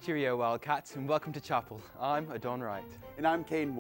Cheerio Wildcats and welcome to Chapel. I'm Adan Wright. And I'm Cayden.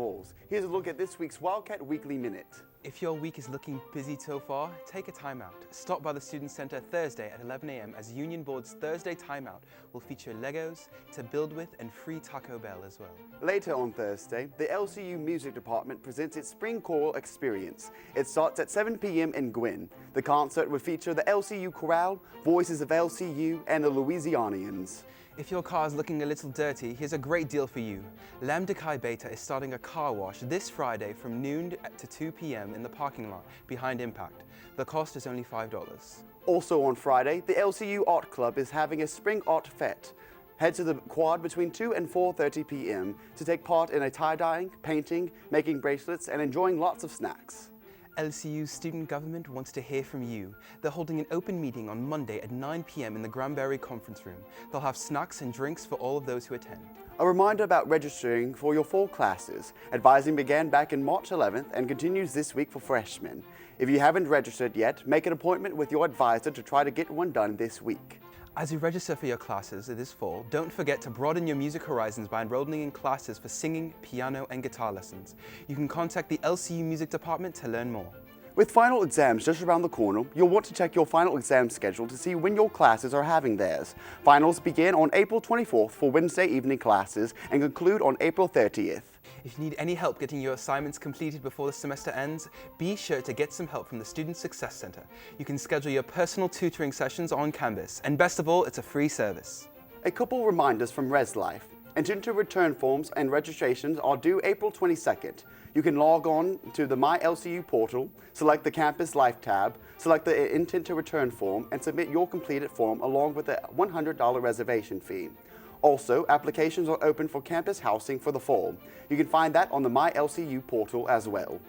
Here's a look at this week's Wildcat Weekly Minute. If your week is looking busy so far, take a timeout. Stop by the Student Center Thursday at 11 a.m. as Union Board's Thursday Timeout will feature Legos to build with and free Taco Bell as well. Later on Thursday, the LCU Music Department presents its Spring Choral Experience. It starts at 7 p.m. in Gwyn. The concert will feature the LCU Chorale, Voices of LCU, and the Louisianians. If your car is looking a little dirty, here's a great deal for you. Lambda Chi Beta is starting a car wash this Friday from noon to 2 p.m. in the parking lot behind Impact. The cost is only $5. Also on Friday, the LCU Art Club is having a Spring Art Fete. Head to the quad between 2 and 4:30 p.m. to take part in a tie-dyeing, painting, making bracelets, and enjoying lots of snacks. LCU's student government wants to hear from you. They're holding an open meeting on Monday at 9 p.m. in the Granberry Conference Room. They'll have snacks and drinks for all of those who attend. A reminder about registering for your fall classes. Advising began back in March 11th and continues this week for freshmen. If you haven't registered yet, make an appointment with your advisor to try to get one done this week. As you register for your classes this fall, don't forget to broaden your music horizons by enrolling in classes for singing, piano, and guitar lessons. You can contact the LCU Music Department to learn more. With final exams just around the corner, you'll want to check your final exam schedule to see when your classes are having theirs. Finals begin on April 24th for Wednesday evening classes and conclude on April 30th. If you need any help getting your assignments completed before the semester ends, be sure to get some help from the Student Success Center. You can schedule your personal tutoring sessions on campus, and best of all, it's a free service. A couple reminders from Res Life. Intent to return forms and registrations are due April 22nd. You can log on to the My LCU portal, select the Campus Life tab, select the Intent to Return form, and submit your completed form along with a $100 reservation fee. Also, applications are open for campus housing for the fall. You can find that on the My LCU portal as well.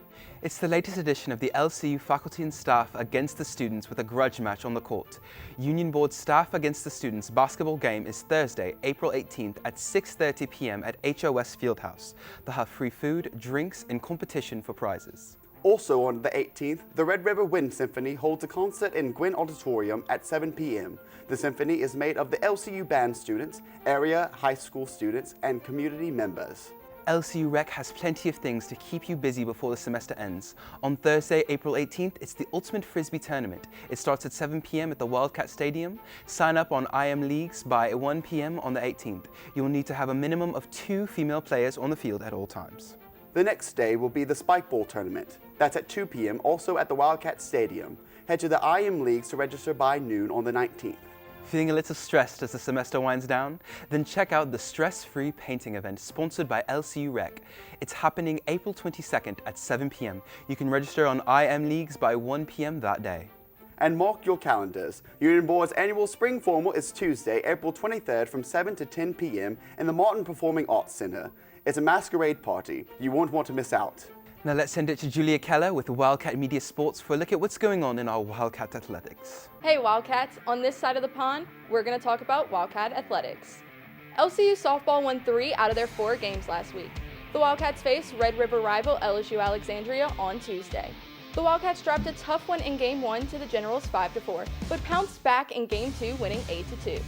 It's the latest edition of the LCU faculty and staff against the students with a grudge match on the court. Union Board staff against the students basketball game is Thursday, April 18th at 6:30 p.m. at HOS Fieldhouse. They'll have free food, drinks, and competition for prizes. Also on the 18th, the Red River Wind Symphony holds a concert in Gwyn Auditorium at 7 p.m. The symphony is made of the LCU band students, area high school students, and community members. LCU Rec has plenty of things to keep you busy before the semester ends. On Thursday, April 18th, it's the Ultimate Frisbee Tournament. It starts at 7 p.m. at the Wildcat Stadium. Sign up on IM Leagues by 1 p.m. on the 18th. You'll need to have a minimum of 2 female players on the field at all times. The next day will be the Spike Ball Tournament. That's at 2 p.m. also at the Wildcat Stadium. Head to the IM Leagues to register by noon on the 19th. Feeling a little stressed as the semester winds down? Then check out the Stress-Free Painting event sponsored by LCU Rec. It's happening April 22nd at 7 p.m. You can register on IM Leagues by 1 p.m. that day. And mark your calendars. Union Board's annual Spring Formal is Tuesday, April 23rd from 7 to 10 p.m. in the Martin Performing Arts Center. It's a masquerade party. You won't want to miss out. Now let's send it to Julia Keller with Wildcat Media Sports for a look at what's going on in our Wildcat athletics. Hey Wildcats, on this side of the pond, we're going to talk about Wildcat athletics. LCU softball won 3 out of their 4 games last week. The Wildcats faced Red River rival LSU Alexandria on Tuesday. The Wildcats dropped a tough one in Game 1 to the Generals 5-4, but pounced back in Game 2 winning 8-2.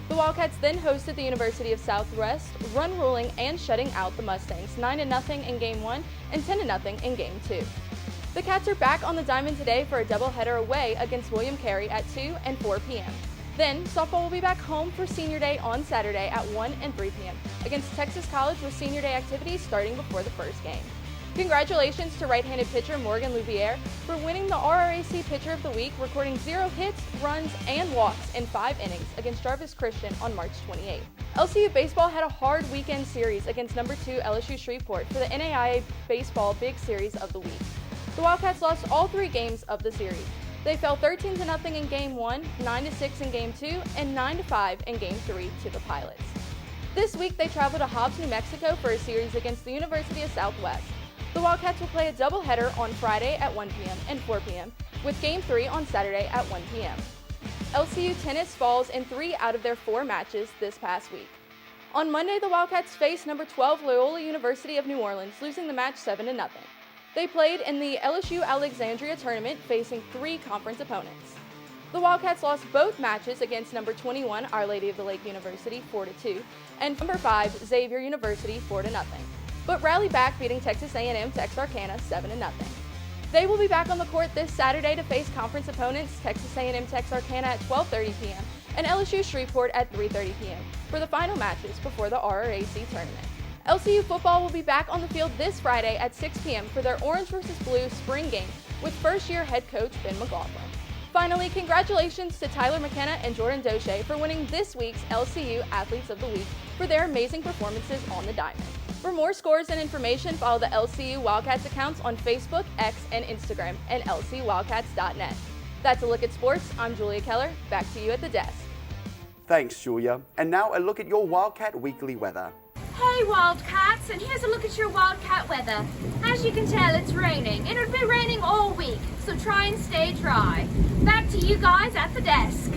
The Wildcats then hosted the University of Southwest, run ruling and shutting out the Mustangs 9-0 in Game 1 and 10-0 in Game 2. The Cats are back on the diamond today for a doubleheader away against William Carey at 2 and 4 p.m. Then, softball will be back home for Senior Day on Saturday at 1 and 3 p.m. against Texas College with Senior Day activities starting before the first game. Congratulations to right-handed pitcher Morgan Louviere for winning the RRAC Pitcher of the Week, recording 0 hits, runs, and walks in 5 innings against Jarvis Christian on March 28th. LCU Baseball had a hard weekend series against number 2 LSU Shreveport for the NAIA Baseball Big Series of the Week. The Wildcats lost all 3 games of the series. They fell 13-0 in Game 1, 9-6 in Game 2, and 9-5 in Game 3 to the Pilots. This week they travel to Hobbs, New Mexico for a series against the University of Southwest. The Wildcats will play a doubleheader on Friday at 1 p.m. and 4 p.m., with Game 3 on Saturday at 1 p.m. LCU tennis falls in 3 out of their 4 matches this past week. On Monday, the Wildcats faced number 12 Loyola University of New Orleans, losing the match 7-0. They played in the LSU Alexandria tournament, facing 3 conference opponents. The Wildcats lost both matches against number 21, Our Lady of the Lake University, 4-2, and number 5, Xavier University, 4-0, but rallied back, beating Texas A&M Texarkana 7-0. They will be back on the court this Saturday to face conference opponents Texas A&M Texarkana at 12:30 p.m. and LSU Shreveport at 3:30 p.m. for the final matches before the RRAC tournament. LCU football will be back on the field this Friday at 6 p.m. for their Orange vs. Blue spring game with first-year head coach Ben McLaughlin. Finally, congratulations to Tyler McKenna and Jordan Doche for winning this week's LCU Athletes of the Week for their amazing performances on the diamond. For more scores and information, follow the LCU Wildcats accounts on Facebook, X, and Instagram, and lcwildcats.net. That's a look at sports. I'm Julia Keller. Back to you at the desk. Thanks, Julia. And now a look at your Wildcat Weekly weather. Hey Wildcats, and here's a look at your Wildcat weather. As you can tell, it's raining. It'll be raining all week, so try and stay dry. Back to you guys at the desk.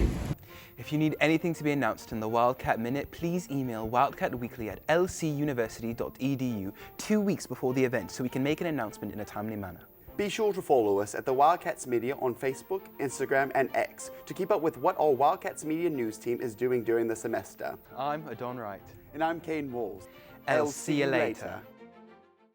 If you need anything to be announced in the Wildcat Minute, please email wildcatweekly@lcuniversity.edu 2 weeks before the event so we can make an announcement in a timely manner. Be sure to follow us at the Wildcats Media on Facebook, Instagram, and X to keep up with what our Wildcats Media news team is doing during the semester. I'm Adan Wright. And I'm Cayden Walls. I'll see you later.